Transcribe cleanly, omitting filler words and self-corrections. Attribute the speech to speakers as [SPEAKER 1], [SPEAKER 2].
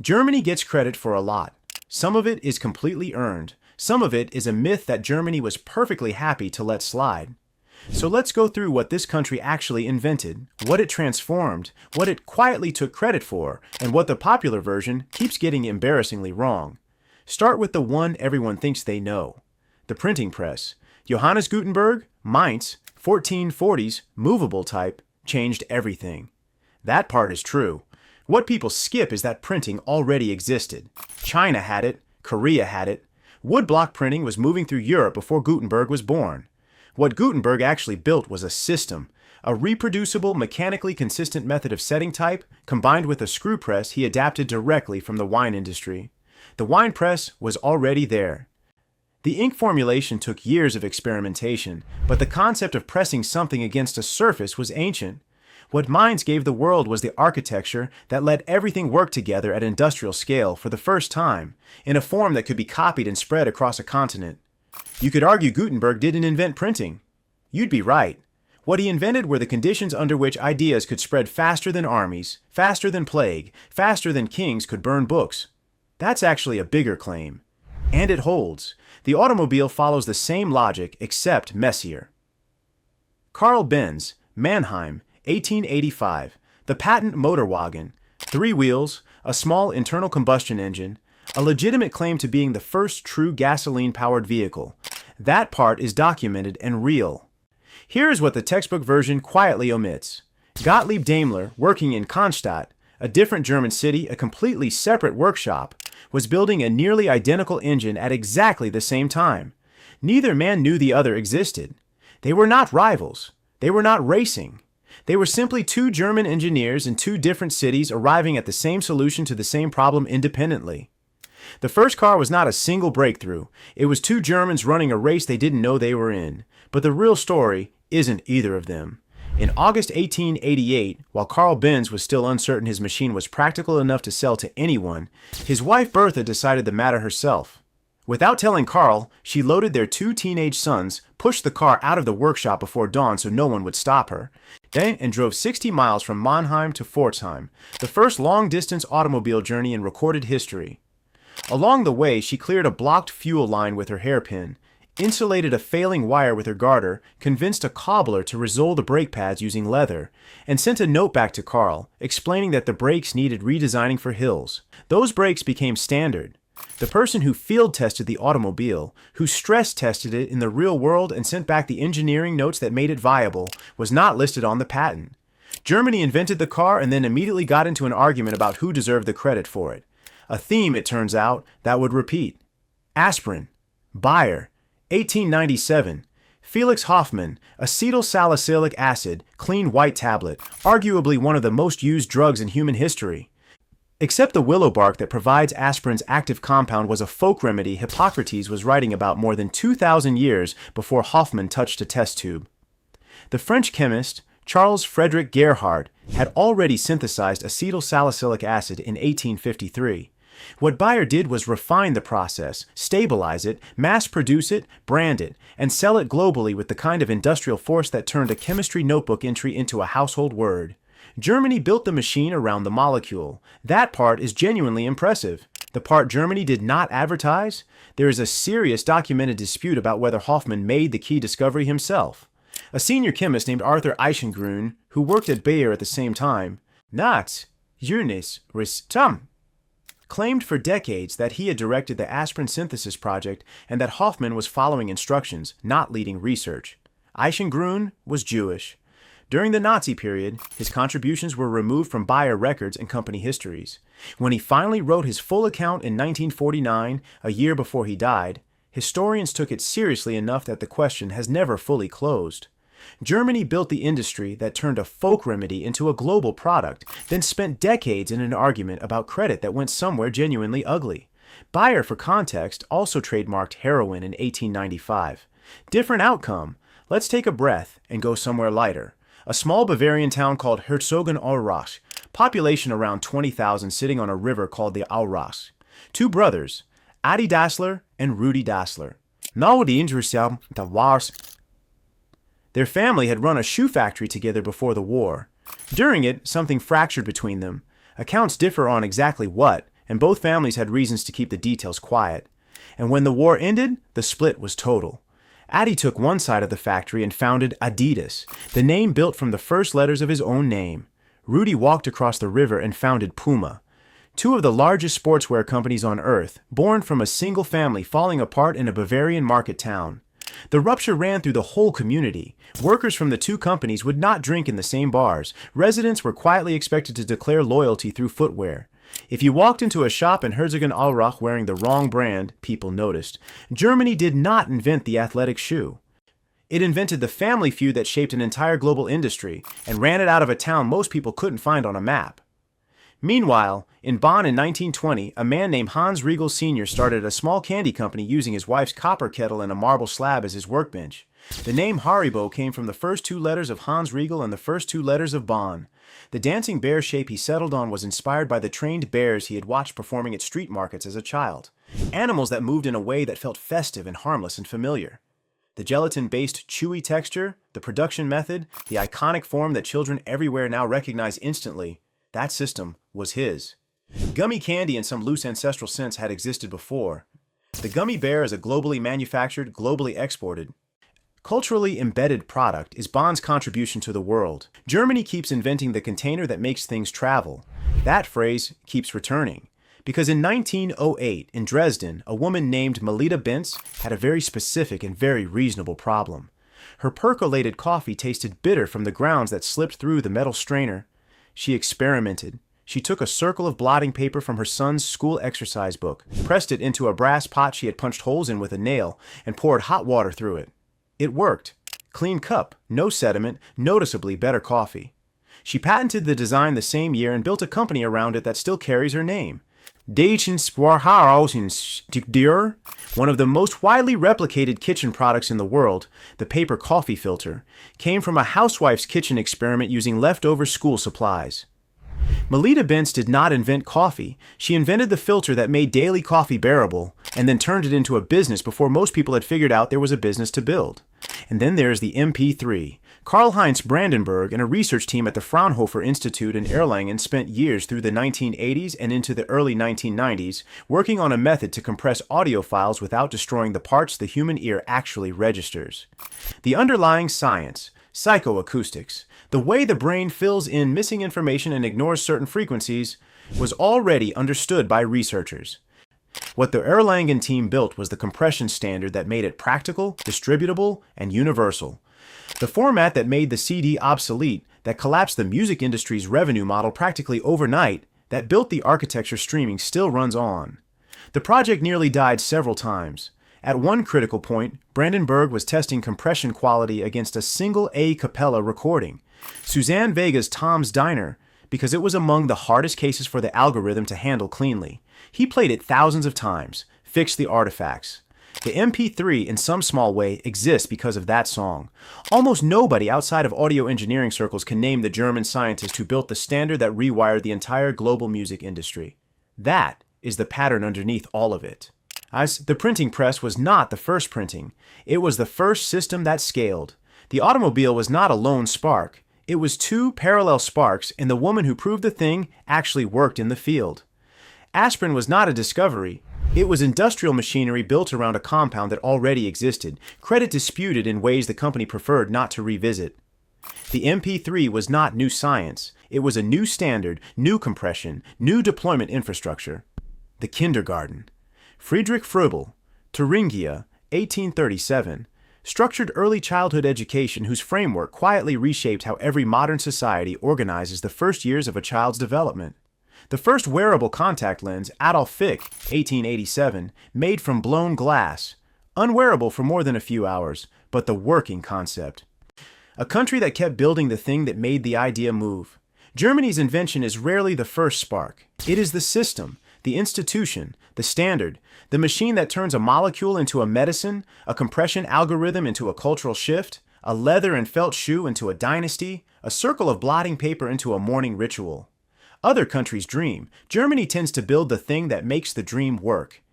[SPEAKER 1] Germany gets credit for a lot. Some of it is completely earned. Some of it is a myth that Germany was perfectly happy to let slide. So let's go through what this country actually invented, what it transformed, what it quietly took credit for, and what the popular version keeps getting embarrassingly wrong. Start with the one everyone thinks they know. The printing press. Johannes Gutenberg, Mainz, 1440s, movable type, changed everything. That part is true. What people skip is that printing already existed. China had it, Korea had it. Woodblock printing was moving through Europe before Gutenberg was born. What Gutenberg actually built was a system, a reproducible, mechanically consistent method of setting type, combined with a screw press he adapted directly from the wine industry. The wine press was already there. The ink formulation took years of experimentation, but the concept of pressing something against a surface was ancient. What Mainz gave the world was the architecture that let everything work together at industrial scale for the first time, in a form that could be copied and spread across a continent. You could argue Gutenberg didn't invent printing. You'd be right. What he invented were the conditions under which ideas could spread faster than armies, faster than plague, faster than kings could burn books. That's actually a bigger claim. And it holds. The automobile follows the same logic, except messier. Carl Benz, Mannheim, 1885. The patent motor wagon. 3 wheels, a small internal combustion engine, a legitimate claim to being the first true gasoline-powered vehicle. That part is documented and real. Here is what the textbook version quietly omits. Gottlieb Daimler, working in Cannstatt, a different German city, a completely separate workshop, was building a nearly identical engine at exactly the same time. Neither man knew the other existed. They were not rivals. They were not racing. They were simply 2 German engineers in 2 different cities arriving at the same solution to the same problem independently. The first car was not a single breakthrough. It was 2 Germans running a race they didn't know they were in. But the real story isn't either of them. In August 1888, while Carl Benz was still uncertain his machine was practical enough to sell to anyone, his wife Bertha decided the matter herself. Without telling Carl, she loaded their 2 teenage sons, pushed the car out of the workshop before dawn so no one would stop her, and drove 60 miles from Mannheim to Pforzheim, the first long-distance automobile journey in recorded history. Along the way, she cleared a blocked fuel line with her hairpin, insulated a failing wire with her garter, convinced a cobbler to roll the brake pads using leather, and sent a note back to Carl, explaining that the brakes needed redesigning for hills. Those brakes became standard. The person who field tested the automobile, who stress tested it in the real world and sent back the engineering notes that made it viable, was not listed on the patent. Germany invented the car and then immediately got into an argument about who deserved the credit for it. A theme, it turns out, that would repeat. Aspirin. Bayer. 1897. Felix Hoffmann. Acetyl salicylic acid. Clean white tablet. Arguably one of the most used drugs in human history. Except the willow bark that provides aspirin's active compound was a folk remedy Hippocrates was writing about more than 2,000 years before Hoffmann touched a test tube. The French chemist Charles Frederick Gerhardt had already synthesized acetyl salicylic acid in 1853. What Bayer did was refine the process, stabilize it, mass-produce it, brand it, and sell it globally with the kind of industrial force that turned a chemistry notebook entry into a household word. Germany built the machine around the molecule. That part is genuinely impressive. The part Germany did not advertise? There is a serious documented dispute about whether Hoffmann made the key discovery himself. A senior chemist named Arthur Eichengrün, who worked at Bayer at the same time, claimed for decades that he had directed the aspirin synthesis project and that Hoffmann was following instructions, not leading research. Eichengrün was Jewish. During the Nazi period, his contributions were removed from Bayer records and company histories. When he finally wrote his full account in 1949, a year before he died, historians took it seriously enough that the question has never fully closed. Germany built the industry that turned a folk remedy into a global product, then spent decades in an argument about credit that went somewhere genuinely ugly. Bayer, for context, also trademarked heroin in 1895. Different outcome. Let's take a breath and go somewhere lighter. A small Bavarian town called Herzogenaurach, population around 20,000 sitting on a river called the Aurach. 2 brothers, Adi Dassler and Rudi Dassler. Their family had run a shoe factory together before the war. During it, something fractured between them. Accounts differ on exactly what, and both families had reasons to keep the details quiet. And when the war ended, the split was total. Adi took one side of the factory and founded Adidas, the name built from the first letters of his own name. Rudy walked across the river and founded Puma, two of the largest sportswear companies on earth, born from a single family falling apart in a Bavarian market town. The rupture ran through the whole community. Workers from the two companies would not drink in the same bars. Residents were quietly expected to declare loyalty through footwear. If you walked into a shop in Herzogenaurach wearing the wrong brand, people noticed. Germany did not invent the athletic shoe. It invented the family feud that shaped an entire global industry and ran it out of a town most people couldn't find on a map. Meanwhile, in Bonn in 1920, a man named Hans Riegel Sr. started a small candy company using his wife's copper kettle and a marble slab as his workbench. The name Haribo came from the first two letters of Hans Riegel and the first two letters of Bonn. The dancing bear shape he settled on was inspired by the trained bears he had watched performing at street markets as a child. Animals that moved in a way that felt festive and harmless and familiar. The gelatin-based chewy texture, the production method, the iconic form that children everywhere now recognize instantly, that system was his. Gummy candy in some loose ancestral sense had existed before. The gummy bear is a globally manufactured, globally exported, culturally embedded product is Bonn's contribution to the world. Germany keeps inventing the container that makes things travel. That phrase keeps returning. Because in 1908, in Dresden, a woman named Melita Benz had a very specific and very reasonable problem. Her percolated coffee tasted bitter from the grounds that slipped through the metal strainer. She experimented. She took a circle of blotting paper from her son's school exercise book, pressed it into a brass pot she had punched holes in with a nail, and poured hot water through it. It worked. Clean cup, no sediment, noticeably better coffee. She patented the design the same year and built a company around it that still carries her name. Deutschen Sprachausdruck, one of the most widely replicated kitchen products in the world, the paper coffee filter, came from a housewife's kitchen experiment using leftover school supplies. Melita Benz did not invent coffee. She invented the filter that made daily coffee bearable, and then turned it into a business before most people had figured out there was a business to build. And then there's the MP3. Karl-Heinz Brandenburg and a research team at the Fraunhofer Institute in Erlangen spent years through the 1980s and into the early 1990s working on a method to compress audio files without destroying the parts the human ear actually registers. The underlying science, psychoacoustics, the way the brain fills in missing information and ignores certain frequencies, was already understood by researchers. What the Erlangen team built was the compression standard that made it practical, distributable, and universal. The format that made the CD obsolete, that collapsed the music industry's revenue model practically overnight, that built the architecture streaming still runs on. The project nearly died several times. At one critical point, Brandenburg was testing compression quality against a single a cappella recording, Suzanne Vega's Tom's Diner, because it was among the hardest cases for the algorithm to handle cleanly. He played it thousands of times, fixed the artifacts. The MP3, in some small way, exists because of that song. Almost nobody outside of audio engineering circles can name the German scientist who built the standard that rewired the entire global music industry. That is the pattern underneath all of it. The printing press was not the first printing. It was the first system that scaled. The automobile was not a lone spark. It was two parallel sparks, and the woman who proved the thing actually worked in the field. Aspirin was not a discovery. It was industrial machinery built around a compound that already existed, credit disputed in ways the company preferred not to revisit. The MP3 was not new science. It was a new standard, new compression, new deployment infrastructure. The kindergarten. Friedrich Froebel, Thuringia, 1837, structured early childhood education whose framework quietly reshaped how every modern society organizes the first years of a child's development. The first wearable contact lens, Adolf Fick, 1887, made from blown glass, unwearable for more than a few hours, but the working concept. A country that kept building the thing that made the idea move. Germany's invention is rarely the first spark. It is the system, the institution, the standard, the machine that turns a molecule into a medicine, a compression algorithm into a cultural shift, a leather and felt shoe into a dynasty, a circle of blotting paper into a morning ritual. Other countries dream. Germany tends to build the thing that makes the dream work.